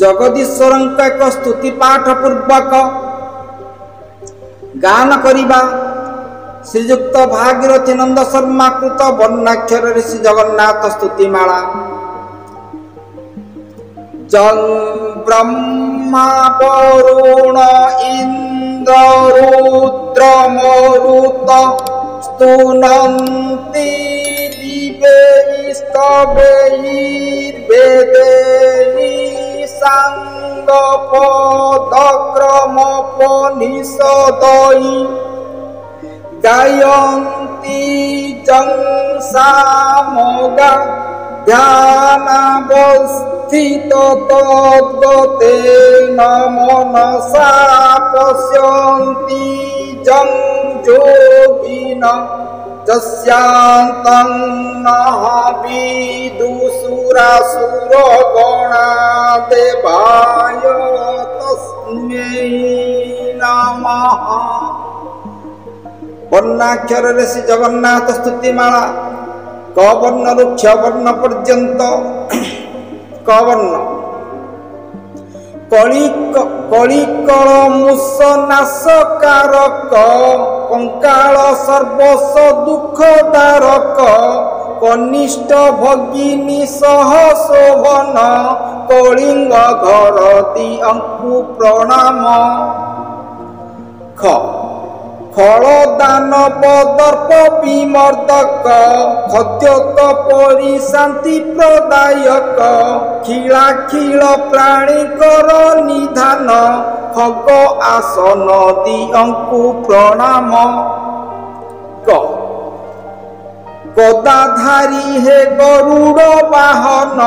जगदीश्वरଙ୍କ ଏକ ସ୍ତୁତି ପାଠ ପୂର୍ବକ ଗାନ କରିବା ଶ୍ରୀଯୁକ୍ତ ଭାଗୀରଥୀ ନନ୍ଦ ଶର୍ମା କୃତ ବର୍ଣ୍ଣାକ୍ଷରରେ ଶ୍ରୀ ଜଗନ୍ନାଥ ସ୍ତୁତିମାଳା। जं ब्रह्मा वरुण इंद्र रुद्र मरुत स्तुनन्ति दिवैस्तवैर्वेदैः साङ्गपदक्रमोपनिषदैः गायन्ति जं सामगा ध्यानावस्थित तद्गतेन मनसा पश्यन्ति जं योगिनः यस्यान्तं नः विदुषुरासुरगणा देवाय तस्मै नमः। वर्णाक्षरे श्री जगन्नाथ स्तुतिमाला क वर्ण रु क्ष वर्ण पर्यंत। क वर्ण कलिकल मुसनाशकारक कंकाल सर्वस दुखदारक कनिष्ठ भगिनी सह शोभन कलिंग घर दिअंकु प्रणाम। ख खल दानव दर्प विमर्दक खद्योत परि शांति प्रदायक खिलाखिल प्राणीकर निधान खग आसन दिअंकु प्रणाम। ग गदाधारी हे गरुड़ वाहन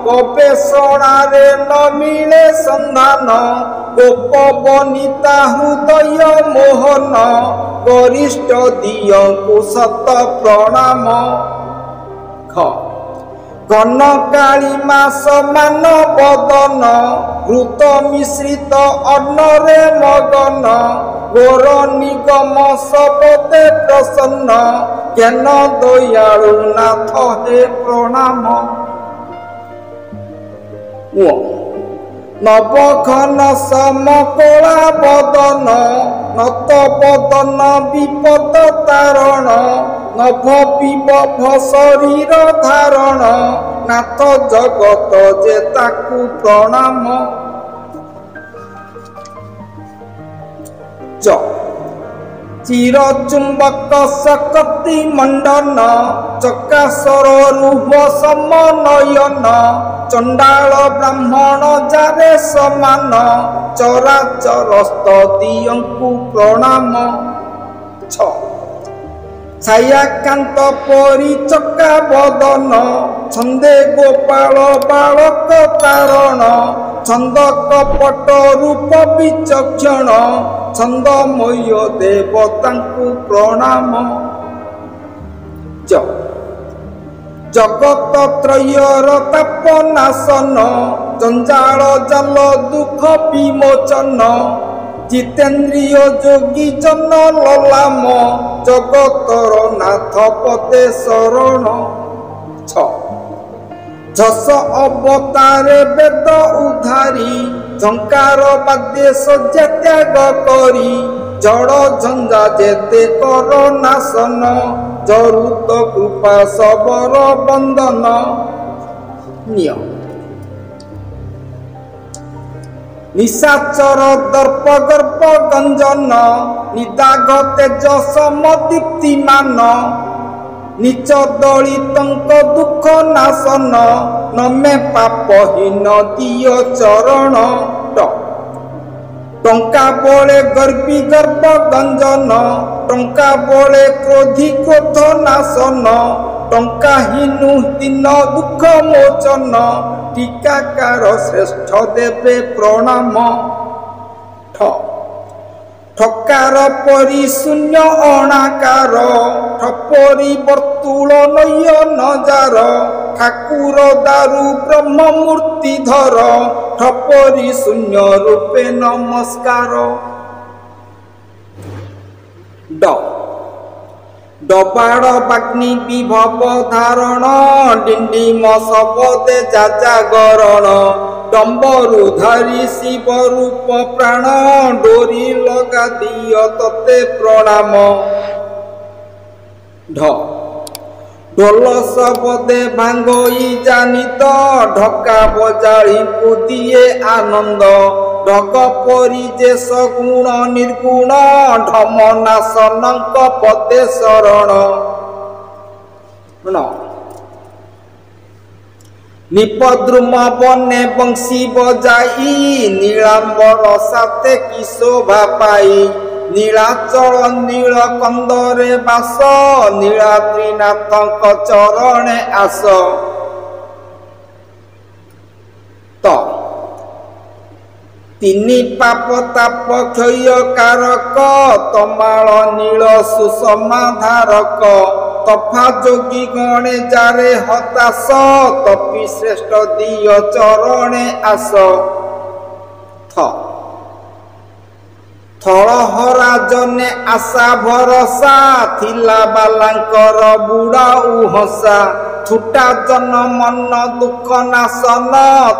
गवेषणारे न मिले संधान गोप बनिता हृदय मोहन गरिष्ठ दियंकु सत प्रणाम। ख घन कालीमा समान बदन घृत मिश्रित अन्नरे मगन गोर निगम सबते प्रसन्न ज्ञान दयालु नाथ हे प्रणाम। नवघन समकला बदन नत बदन विपद तारण नभ विभव शरीर धारण नाथ जगत जे ताकु प्रणाम। चिर चुंबक शक्ति मंडन चकासर रूह समनयन चंडाल ब्राह्मण जारे समान चराचरस्त दियंकु प्रणाम। छ छायाकांत परिचका बदन छंदे गोपाल बालक तारण छंद कपट रूप विचक्षण छंदमय देवतांकु प्रणाम। जगत त्रयर तापनाशन जंजाल जल दुख विमोचन जितेन्द्रिय योगी जन ललाम जगतर नाथ पते शरण। झस अवतारे वेद उधारी झंकार बाद्य सज्जा त्याग करी जड़ झंझा जेते कर नाशन जरुत कृपा सबर बंदन। निशाचर दर्प गर्भ गंजन निदाघ तेज समदीप्तिमान नीच दलितंक दुख नाशन नमे पापहीन दिय चरण। टंका बोले गर्वी गर्भ गंजन टंका बोले क्रोधी क्रोध नाशन टंका हिनु दीन दुख मोचन टीकाकार श्रेष्ठ देवे प्रणाम। ठकार परि शून्य अणाकार ठपरी वर्तुल नयन जार ठाकुर दारु ब्रह्म मूर्ति धर ठपरी शून्य रूपे नमस्कार। डबाड़ बाग्नि विभव धारण डिंडिम सबदे जाजागरण डम्बरु धरी शिव रूप प्राण डोरी लगा दियो तते प्रणाम ढ ढोल शब्दे भांगई जानित ढका बजाड़ी दिए आनंद ढग परी जे सगुण निर्गुण ढमनाशनक पदे शरण निपद्रुम बने बंशी बजाई नीलांबर साथे की शोभा पाई नीलाचल नील कंदरे बास नीलाद्रीनाथ चरणे आस तो तिनी पाप ताप क्षय कारक तमाल नील सुसमाधारक तफा जोगी गणे जारे हताश तपी श्रेष्ठ दिय चरणे आस थ थलहरा जने आशा भरसा थिला बालांकर बुढ़ा हसा छुटा जन मन दुख नाशन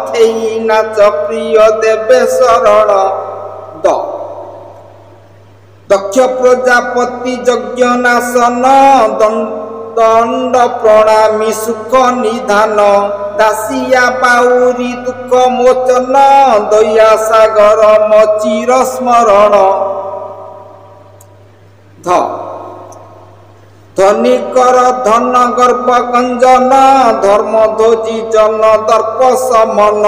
थेई नाच प्रिय देवे शरण द दक्ष प्रजापति यज्ञ नाशन दंड प्रणामी सुख निधान दासिया बाउरी दुख मोचन दया सागर मचिर स्मरण ध धनिकर धन गर्भ गंजन धर्म ध्वजी जन दर्प समन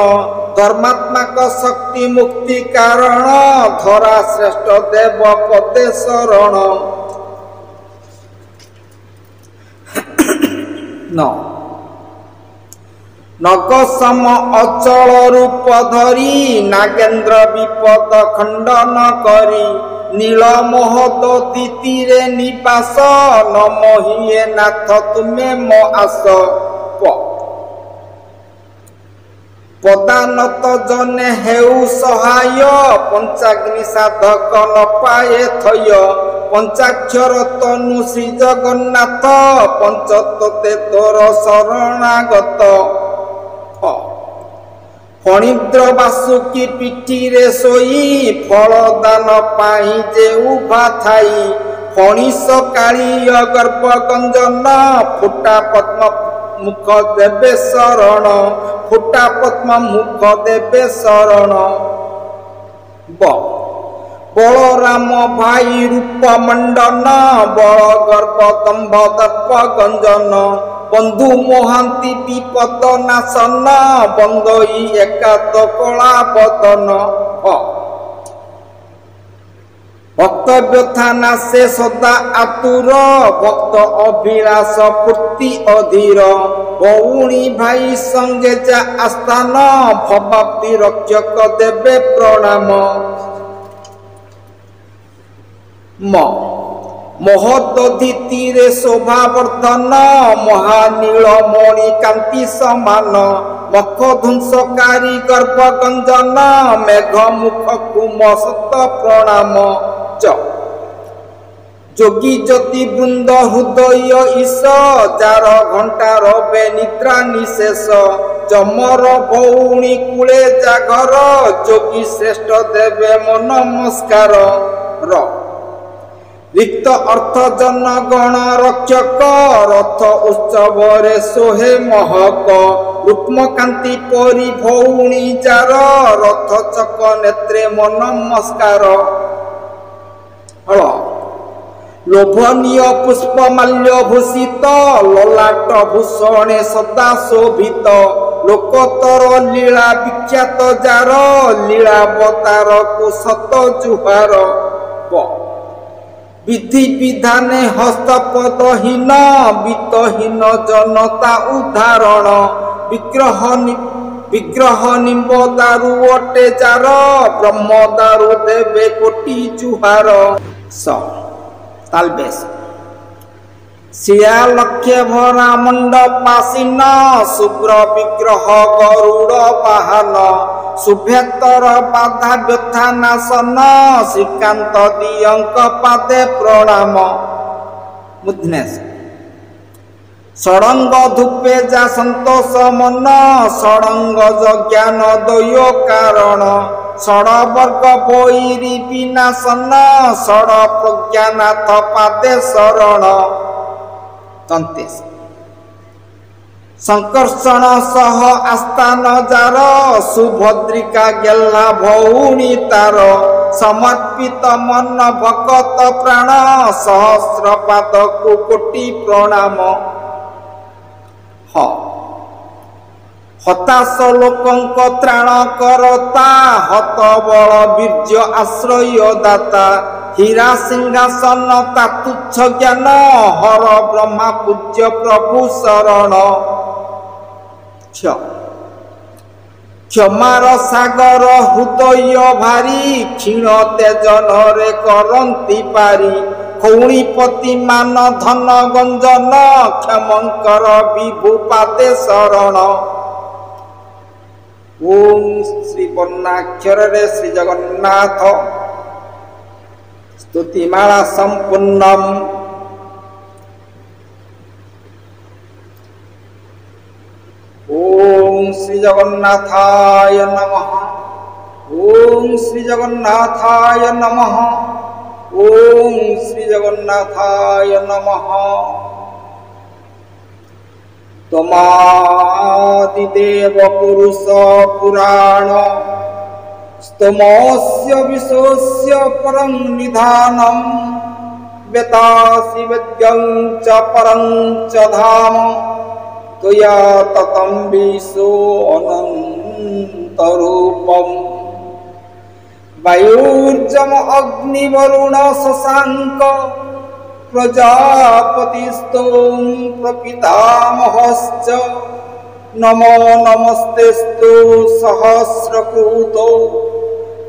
धर्मात्मक शक्ति मुक्ति कारण धरा श्रेष्ठ देव पदे शरण न नग सम अचल रूप धरी नागेन्द्र विपद खंडन करी नील महोदधि तीरे निवास नमहिए नाथ तुमे मो आस पदानत जने हेउ सहाय पंचाग्नि साधक न पाए थय पंचाक्षर तनु श्री जगन्नाथ पंचतत्ते तोर शरणागत फणिद्र बासुकी पिठी रे सोई फल दान पाई जे उभा थाई फणिस कालीय गर्भ गंजन फुटा पद्म मुख देवे शरण फुटा पद्म मुख देवे शरण बलराम भाई रूप मंडन बल गर्भ दंभ दर्प गंजन बंधु मोहांती विपद नाशन बंदई एकात कला बदन भक्त व्यथा नाशे सदा आतुर भक्त अभिलाष पूर्ति अधीर बौणी भाई संगे जा आस्थान भवाब्दी रक्षक देवे प्रणाम महोदधि तीरे शोभावर्धन महानील मणि कांति समान मख ध्वंसकारी गर्भ गंजन मेघ मुख कुम सत प्रणाम च जोगी ज्योति वृंद हृदय ईश जार घंटा रवे निद्रा निशेष जमर भौणी कूले जागर जोगी श्रेष्ठ देवे मन नमस्कार र रिक्त अर्थ जन गण रक्षक रथ उत्सव रे सोहे महक रुक्मकांति परी भौणी जार रथ चक नेत्रे मन नमस्कार लोभनीय पुष्प माल्य भूषित ललाट भूषणे सदा शोभित लोकतर लीला विख्यात जार लीलावतार को सत जुहार विधि विधाने हस्तपदहीन वित्तहीन जनता उदाहरण विग्रह निम्ब दारु अटे जार ब्रह्म दारु देवे कोटि जुहार स तालबेस शिया लक्ष्य भरा मंडपासीन शुभ्र विग्रह गरुड़ वाहन शुभेतर बाधा व्यथा नाशन श्रीकांत दियंक पादे प्रणाम मुद्नेश षडंग धूपे जा संतोष मन षडंग ज्ञान द्वय कारण षड वर्ग बैरी विनाशन षड प्रज्ञानाथ पादे शरण तंतेश संकर्षण सह आस्थान जार सुभद्रिका गेल्ला भौणी तार समर्पित मन भगत प्राण सहस्र पाद को कोटि प्रणाम हताश लोकंक त्राण करता हत बल वीर्य आश्रय दाता हीरा सिंहासन तातुच्छ ज्ञान हर ब्रह्मा पूज्य प्रभु शरण क्षमार सागर हृदय भारी क्षीण तेजन रे करंती पारी खौणीपति मान धन गंजन क्षमंकर विभु पादे शरण ओम श्री वर्णाक्षर रे श्री जगन्नाथ स्तुतिमाला संपूर्णम ओम श्री जगन्नाथाय नमः ओम श्री जगन्नाथाय नमः ओम श्री जगन्नाथाय नमः त्वमादिदेव पुरुष पुराण स्तमस्य विश्वस्य परं निधानम् वेदासि वेद्यं च परं च धाम त्वया ततं विश्वो अनन्तरूपम् वायुर्जम अग्निवरुण शशांक प्रजापतिस्तों प्रपितामहश्च नमो नमस्तेस्तु सहस्रकृतो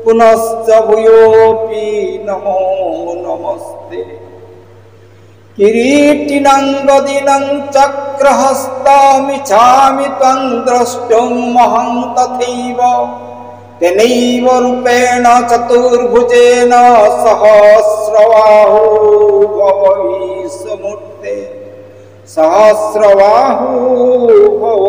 पुनश्च भूयोऽपि नमो नमस्ते किरीटिनं गदिनं चक्रहस्तमिच्छामि त्वं द्रष्टुं महं तथैव तेनैव रूपेण चतुर्भुजेन सहस्रबाहु भव विश्वमूर्ते सहस्रबाहु भव